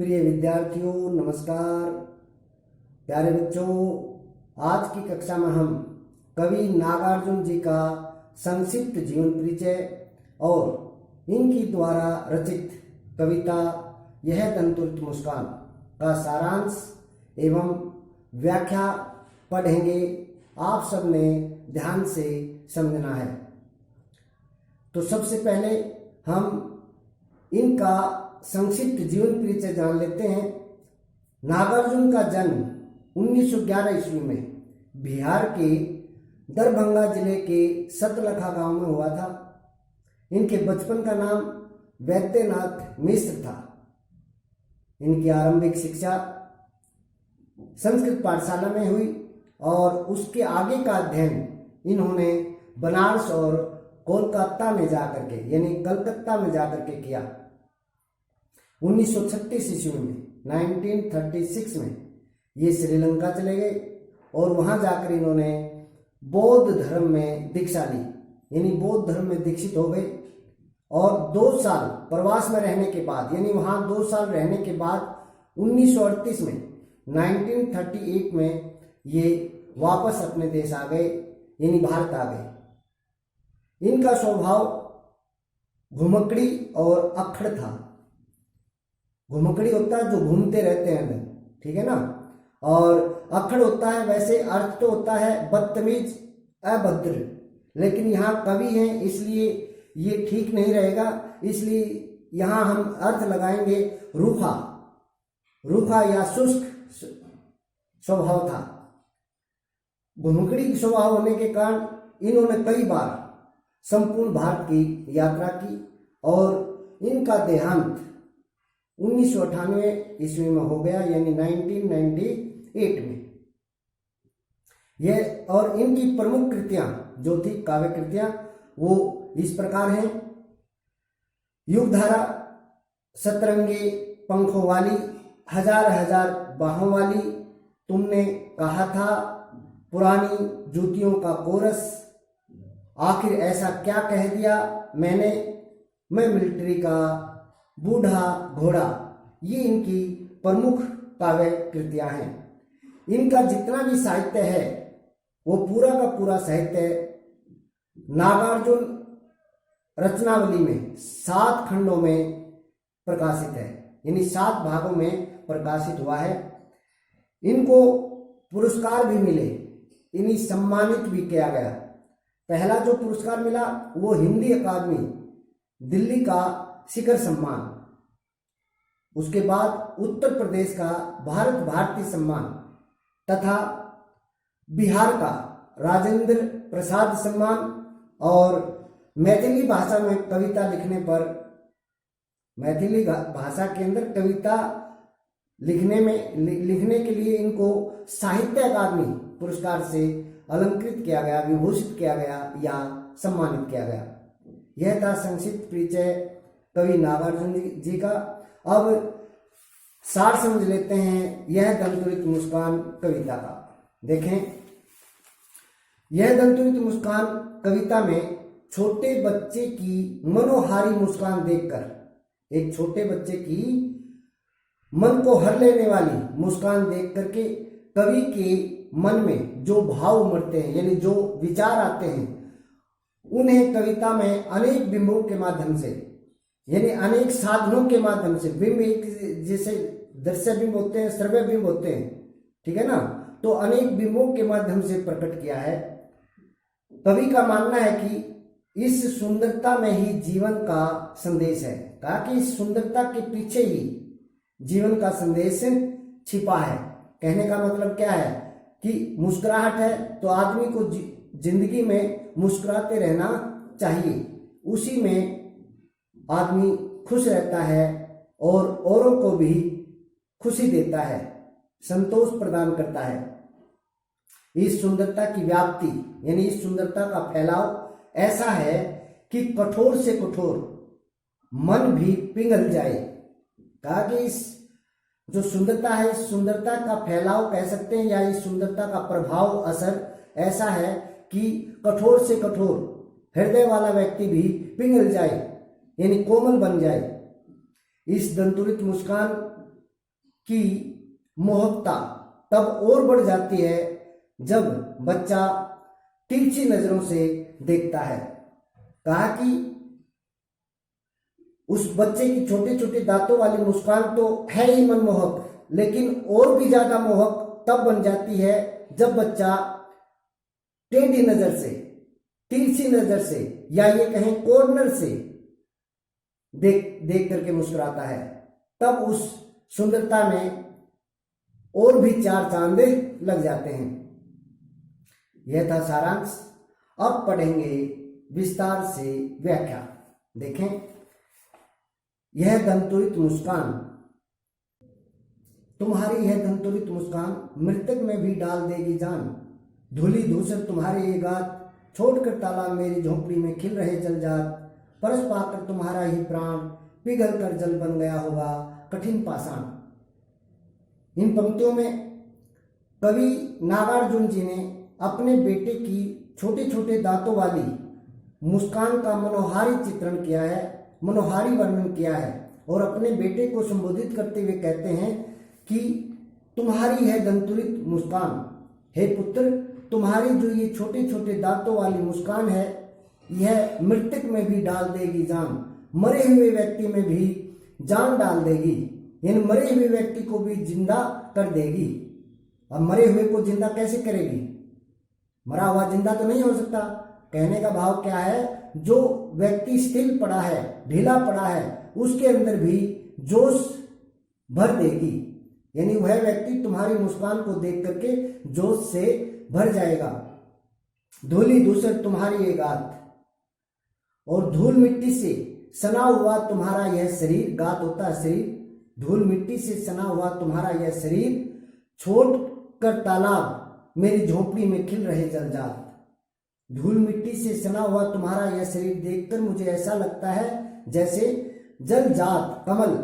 प्रिय विद्यार्थियों नमस्कार। प्यारे बच्चों, आज की कक्षा में हम कवि नागार्जुन जी का संक्षिप्त जीवन परिचय और इनकी द्वारा रचित कविता यह दंतुरित मुस्कान का सारांश एवं व्याख्या पढ़ेंगे। आप सबने ध्यान से समझना है। तो सबसे पहले हम इनका संक्षिप्त जीवन परिचय जान लेते हैं। नागार्जुन का जन्म 1911 ईस्वी में बिहार के दरभंगा जिले के सतलखा गांव में हुआ था। इनके बचपन का नाम वैद्यनाथ मिश्र था। इनकी आरंभिक शिक्षा संस्कृत पाठशाला में हुई और उसके आगे का अध्ययन इन्होंने बनारस और कोलकाता में जाकर के यानी कलकत्ता में जाकर के किया। 1936 ईस्वी में 1936 में ये श्रीलंका चले गए और वहां जाकर इन्होंने बौद्ध धर्म में दीक्षा ली, यानी बौद्ध धर्म में दीक्षित हो गए। और 2 साल प्रवास में रहने के बाद यानी वहां 2 साल रहने के बाद 1938 में 1938 में ये वापस अपने देश आ गए, यानी भारत आ गए। इनका स्वभाव घुमकड़ी और अक्खड़ था। घुमकड़ी होता है जो घूमते रहते हैं, ठीक है ना, और अक्खड़ होता है वैसे अर्थ तो होता है बदतमीज अभद्र, लेकिन यहाँ कवि हैं इसलिए ये ठीक नहीं रहेगा, इसलिए यहाँ हम अर्थ लगाएंगे रूखा। रूखा या शुष्क स्वभाव था। घुमकड़ी स्वभाव होने के कारण इन्होंने कई बार संपूर्ण भारत की यात्रा की और इनका देहांत 1998 ईस्वी में हो गया, यानी 1998 में। यह और इनकी प्रमुख कृतियां जो थी काव्य कृतियां वो इस प्रकार हैं। युगधारा, सतरंगे पंखों वाली, हजार हजार बाहों वाली, तुमने कहा था, पुरानी जूतियों का कोरस, आखिर ऐसा क्या कह दिया मैंने, मैं मिलिट्री का बूढ़ा घोड़ा, ये इनकी प्रमुख काव्य कृतियां हैं। इनका जितना भी साहित्य है वो पूरा का पूरा साहित्य नागार्जुन रचनावली में 7 खंडों में प्रकाशित है, यानी 7 भागों में प्रकाशित हुआ है। इनको पुरस्कार भी मिले, इन्हें सम्मानित भी किया गया। पहला जो पुरस्कार मिला वो हिंदी अकादमी दिल्ली का शिखर सम्मान, उसके बाद उत्तर प्रदेश का भारत भारती सम्मान तथा बिहार का राजेंद्र प्रसाद सम्मान, और मैथिली भाषा में कविता लिखने पर मैथिली भाषा के अंदर कविता लिखने के लिए इनको साहित्य अकादमी पुरस्कार से अलंकृत किया गया, विभूषित किया गया या सम्मानित किया गया। यह था संक्षिप्त परिचय कवि नागार्जुन जी का। अब सार समझ लेते हैं यह दंतुरित मुस्कान कविता का। देखें, यह दंतुरित मुस्कान कविता में छोटे बच्चे की मनोहारी मुस्कान देखकर, एक छोटे बच्चे की मन को हर लेने वाली मुस्कान देख करके कवि के मन में जो भाव उमड़ते हैं यानी जो विचार आते हैं, उन्हें कविता में अनेक बिंबों के माध्यम से यानी अनेक साधनों के माध्यम से, बिंब एक जैसे दृश्य बिंब होते हैं, श्रव्य बिंब होते हैं, ठीक है ना, तो अनेक बिंबों के माध्यम से प्रकट किया है। कवि का मानना है कि इस सुंदरता में ही जीवन का संदेश है, कहा कि इस सुंदरता के पीछे ही जीवन का संदेश छिपा है। कहने का मतलब क्या है कि मुस्कुराहट है तो आदमी को जिंदगी में मुस्कुराते रहना चाहिए, उसी में आदमी खुश रहता है और औरों को भी खुशी देता है, संतोष प्रदान करता है। इस सुंदरता की व्याप्ति यानी इस सुंदरता का फैलाव ऐसा है कि कठोर से कठोर मन भी पिघल जाए। कहा कि इस जो सुंदरता है, इस सुंदरता का फैलाव कह सकते हैं या इस सुंदरता का प्रभाव असर ऐसा है कि कठोर से कठोर हृदय वाला व्यक्ति भी पिघल जाए, यानी कोमल बन जाए। इस दंतुरित मुस्कान की मोहकता तब और बढ़ जाती है जब बच्चा तिरछी नजरों से देखता है। कहा कि उस बच्चे की छोटे छोटे दांतों वाली मुस्कान तो है ही मनमोहक, लेकिन और भी ज्यादा मोहक तब बन जाती है जब बच्चा टेढ़ी नजर से, तिरछी नजर से, या ये कहें कॉर्नर से देख करके मुस्कुराता है। तब उस सुंदरता में और भी चार चांद लग जाते हैं। यह था सारांश। अब पढ़ेंगे विस्तार से व्याख्या। देखें, यह दंतुरित मुस्कान, तुम्हारी यह दंतुरित मुस्कान मृतक में भी डाल देगी जान। धूली धूसर तुम्हारे ये गात, छोड़कर तालाब मेरी झोंपड़ी में खिल रहे जल जात। परस पाकर तुम्हारा ही प्राण, पिघल कर जल बन गया होगा कठिन पाषाण। इन पंक्तियों में कवि नागार्जुन जी ने अपने बेटे की छोटे छोटे दांतों वाली मुस्कान का मनोहारी चित्रण किया है, मनोहारी वर्णन किया है, और अपने बेटे को संबोधित करते हुए कहते हैं कि तुम्हारी है दंतुरित मुस्कान, हे पुत्र, तुम्हारी जो ये छोटे छोटे दांतों वाली मुस्कान है, यह मृतक में भी डाल देगी जान, मरे हुए व्यक्ति में भी जान डाल देगी, यानी मरे हुए व्यक्ति को भी जिंदा कर देगी। अब मरे हुए को जिंदा कैसे करेगी? मरा हुआ जिंदा तो नहीं हो सकता। कहने का भाव क्या है, जो व्यक्ति स्थिर पड़ा है, ढीला पड़ा है, उसके अंदर भी जोश भर देगी, यानी वह व्यक्ति तुम्हारी मुस्कान को देख करके जोश से भर जाएगा। धूली धूसर तुम्हारी ये गात, और धूल मिट्टी से सना हुआ तुम्हारा यह शरीर, गात होता है शरीर, धूल मिट्टी से सना हुआ तुम्हारा यह शरीर, छोड़ कर तालाब मेरी झोंपड़ी में खिल रहे जलजात। धूल मिट्टी से सना हुआ तुम्हारा यह शरीर देखकर मुझे ऐसा लगता है जैसे जलजात कमल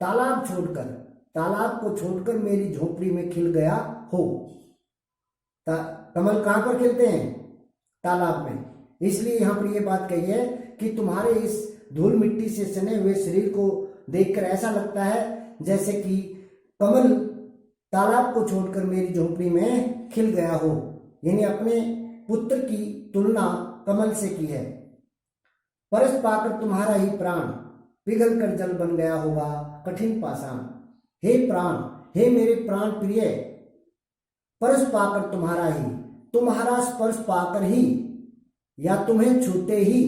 तालाब को छोड़कर मेरी झोंपड़ी में खिल गया हो। कमल कहां पर खिलते हैं? तालाब में। इसलिए यहां पर यह बात कही है कि तुम्हारे इस धूल मिट्टी से सने हुए शरीर को देखकर ऐसा लगता है जैसे कि कमल तालाब को छोड़कर मेरी झोंपड़ी में खिल गया हो, यानी अपने पुत्र की तुलना कमल से की है। परस पाकर तुम्हारा ही प्राण, पिघल कर जल बन गया होगा कठिन पाषाण। हे प्राण, हे मेरे प्राण प्रिय, परस पाकर तुम्हारा ही, तुम्हारा स्पर्श पाकर ही या तुम्हें छूते ही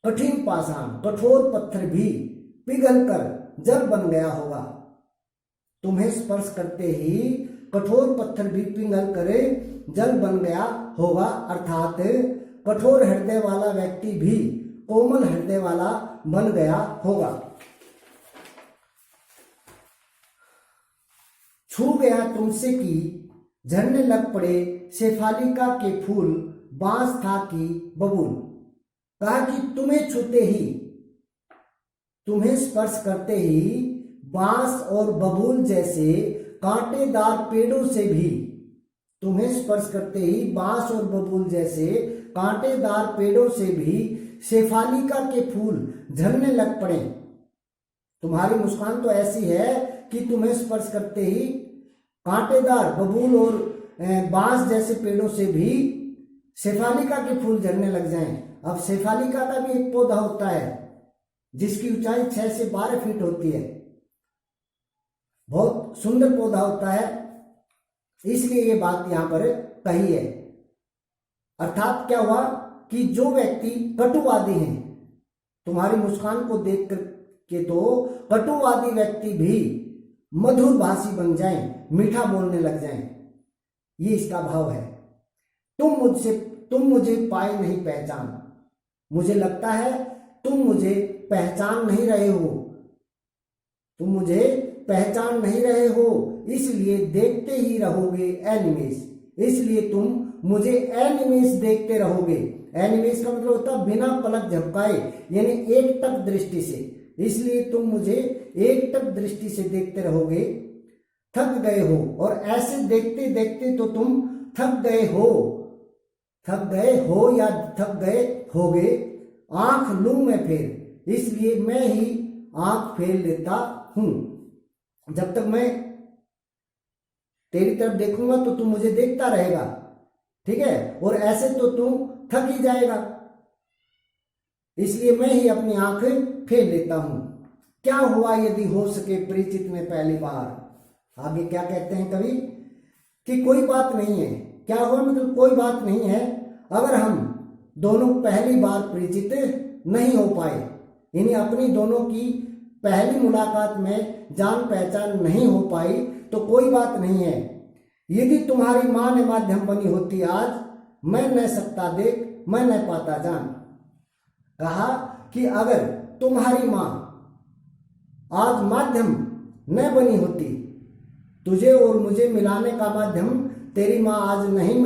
कठिन पाषाण, कठोर पत्थर भी पिघल कर जल बन गया होगा। तुम्हें स्पर्श करते ही कठोर पत्थर भी पिघल कर जल बन गया होगा, अर्थात कठोर हृदय वाला व्यक्ति भी कोमल हृदय वाला बन गया होगा। छू गया तुमसे की झरने लग पड़े शेफालिका के फूल, बांस था कि बबूल। कहा कि तुम्हें छूते ही, तुम्हें स्पर्श करते ही बांस और बबूल जैसे कांटेदार पेड़ों से भी, तुम्हें स्पर्श करते ही बांस और बबूल जैसे कांटेदार पेड़ों से भी शेफालिका के फूल झरने लग पड़े। तुम्हारी मुस्कान तो ऐसी है कि तुम्हें स्पर्श करते ही कांटेदार बबूल और बांस जैसे पेड़ों से भी शेफालिका के फूल झरने लग जाएं। अब शेफालिका का भी एक पौधा होता है जिसकी ऊंचाई 6 से 12 फीट होती है, बहुत सुंदर पौधा होता है, इसलिए ये बात यहां पर कही है। अर्थात क्या हुआ कि जो व्यक्ति कटुवादी हैं, तुम्हारी मुस्कान को देख कर के तो कटुवादी व्यक्ति भी मधुर भाषी बन जाएं, मीठा बोलने लग जाएं, ये इसका भाव है। तुम मुझे पाए नहीं पहचान, मुझे लगता है तुम मुझे पहचान नहीं रहे हो, तुम मुझे पहचान नहीं रहे हो, इसलिए देखते ही रहोगे एनिमेस, इसलिए तुम मुझे एनिमेस देखते रहोगे। एनिमेस का मतलब होता है बिना पलक झपकाए, यानी एक टक दृष्टि से, इसलिए तुम मुझे एक टक दृष्टि से देखते रहोगे। थक गए हो, और ऐसे देखते देखते तो तुम थक गए हो या थक गए होगे। आंख लूं मैं फेर, इसलिए मैं ही आंख फेर लेता हूं। जब तक मैं तेरी तरफ देखूंगा तो तू मुझे देखता रहेगा, ठीक है, और ऐसे तो तू थक ही जाएगा, इसलिए मैं ही अपनी आंख फेर लेता हूं। क्या हुआ यदि हो सके परिचित में पहली बार। आगे क्या कहते हैं कवि कि कोई बात नहीं है। क्या हुआ मतलब कोई बात नहीं है अगर हम दोनों पहली बार परिचित नहीं हो पाए, यानी अपनी दोनों की पहली मुलाकात में जान पहचान नहीं हो पाई तो कोई बात नहीं है। यदि तुम्हारी मां ने माध्यम बनी होती आज, मैं न सकता देख मैं न पाता जान। कहा कि अगर तुम्हारी मां आज माध्यम न बनी होती, तुझे और मुझे मिलाने का माध्यम तेरी मां आज नहीं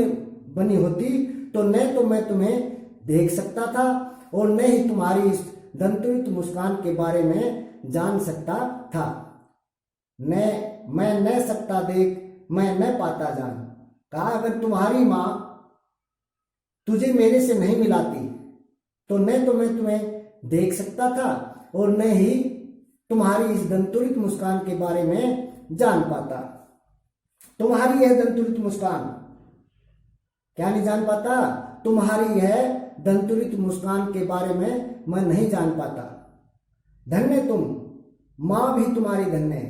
बनी होती, तो न तो मैं तुम्हें देख सकता था और न ही तुम्हारी इस दंतुरित मुस्कान के बारे में जान सकता था। मैं न सकता देख मैं न पाता जान। कहा अगर तुम्हारी मां तुझे मेरे से नहीं मिलाती तो न तो मैं तुम्हें देख सकता था और न ही तुम्हारी इस दंतुरित मुस्कान के बारे में जान पाता। तुम्हारी यह दंतुरित मुस्कान, क्या नहीं जान पाता, तुम्हारी यह दंतुरित मुस्कान के बारे में मैं नहीं जान पाता। धन्य तुम, मां भी तुम्हारी धन्य।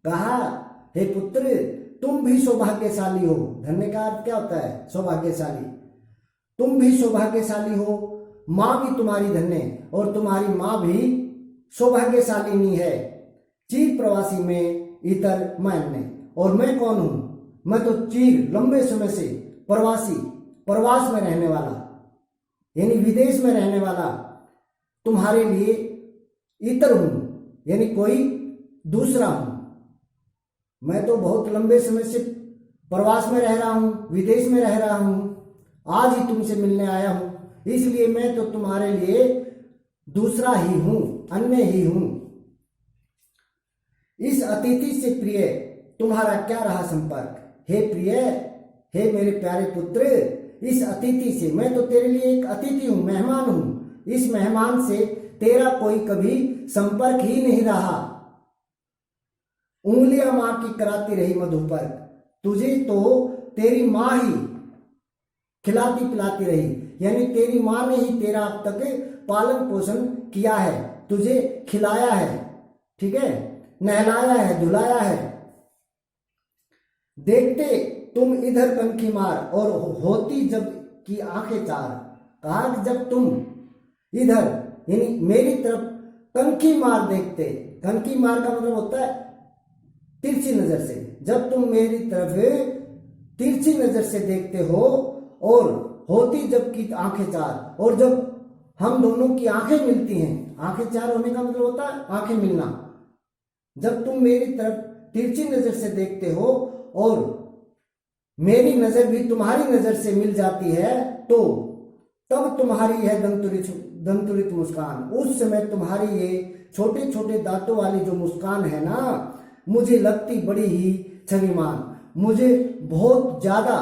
कहा हे पुत्र तुम भी सौभाग्यशाली हो। धन्य का अर्थ क्या होता है, सौभाग्यशाली। तुम भी सौभाग्यशाली हो, मां भी तुम्हारी धन्य और तुम्हारी मां भी सौभाग्यशालिनी है। चीर प्रवासी में इतर मैं अन्य। और मैं कौन हूं, मैं तो चीर लंबे समय से प्रवासी, प्रवास में रहने वाला, यानी विदेश में रहने वाला तुम्हारे लिए इतर हूं, यानी कोई दूसरा हूं। मैं तो बहुत लंबे समय से प्रवास में रह रहा हूं, विदेश में रह रहा हूं, आज ही तुमसे मिलने आया हूं, इसलिए मैं तो तुम्हारे लिए दूसरा ही हूं, अन्य ही हूं। इस अतिथि से प्रिय तुम्हारा क्या रहा संपर्क। हे प्रिय, हे मेरे प्यारे पुत्र, इस अतिथि से, मैं तो तेरे लिए एक अतिथि हूं, मेहमान हूं, इस मेहमान से तेरा कोई कभी संपर्क ही नहीं रहा। उंगलियां मां की कराती रही मधु पर, तुझे तो तेरी मां ही खिलाती पिलाती रही, यानी तेरी मां ने ही तेरा अब तक पालन पोषण किया है, तुझे खिलाया है, ठीक है, नहलाया है, धुलाया है। देखते तुम इधर कनखी मार और होती जब की आंखें चार। कहा कि जब तुम इधर यानी मेरी तरफ कनखी मार देखते, कनखी मार का मतलब होता है तिरछी नजर से, जब तुम मेरी तरफ तिरछी नजर से देखते हो और होती जब की आंखें चार, और जब हम दोनों की आंखें मिलती हैं, आंखें चार होने का मतलब होता है आंखें मिलना, जब तुम मेरी तरफ तिरछी नजर से देखते हो और मेरी नजर भी तुम्हारी नजर से मिल जाती है, तो तब तुम्हारी यह दंतुरित मुस्कान, उस समय तुम्हारी ये छोटे छोटे दांतों वाली जो मुस्कान है ना, मुझे लगती बड़ी ही छविमान, मुझे बहुत ज्यादा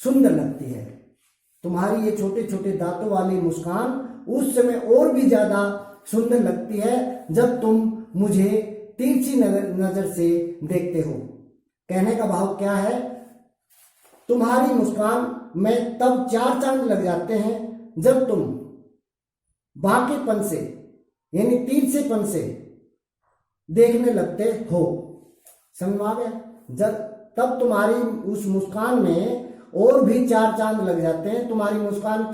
सुंदर लगती है। तुम्हारी ये छोटे छोटे दांतों वाली मुस्कान उस समय और भी ज्यादा सुंदर लगती है जब तुम मुझे तिरछी नजर से देखते हो। कहने का भाव क्या है, तुम्हारी मुस्कान में तब चार चांद लग जाते हैं जब तुम बांकेपन से यानी तिरछेपन से देखने लगते हो। समझ में आ गया। जब तब तुम्हारी उस मुस्कान में और भी चार चांद लग जाते हैं, तुम्हारी मुस्कान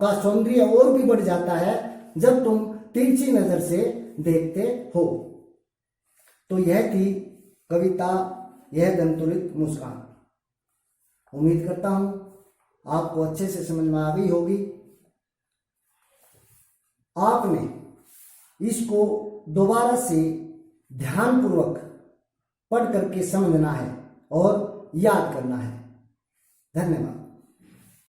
का सौंदर्य और भी बढ़ जाता है जब तुम तिरछी नजर से देखते हो। तो यह थी कविता यह दंतुरित मुस्कान। उम्मीद करता हूं आपको अच्छे से समझ में आ गई होगी। आपने इसको दोबारा से ध्यानपूर्वक पढ़ करके समझना है और याद करना है। धन्यवाद।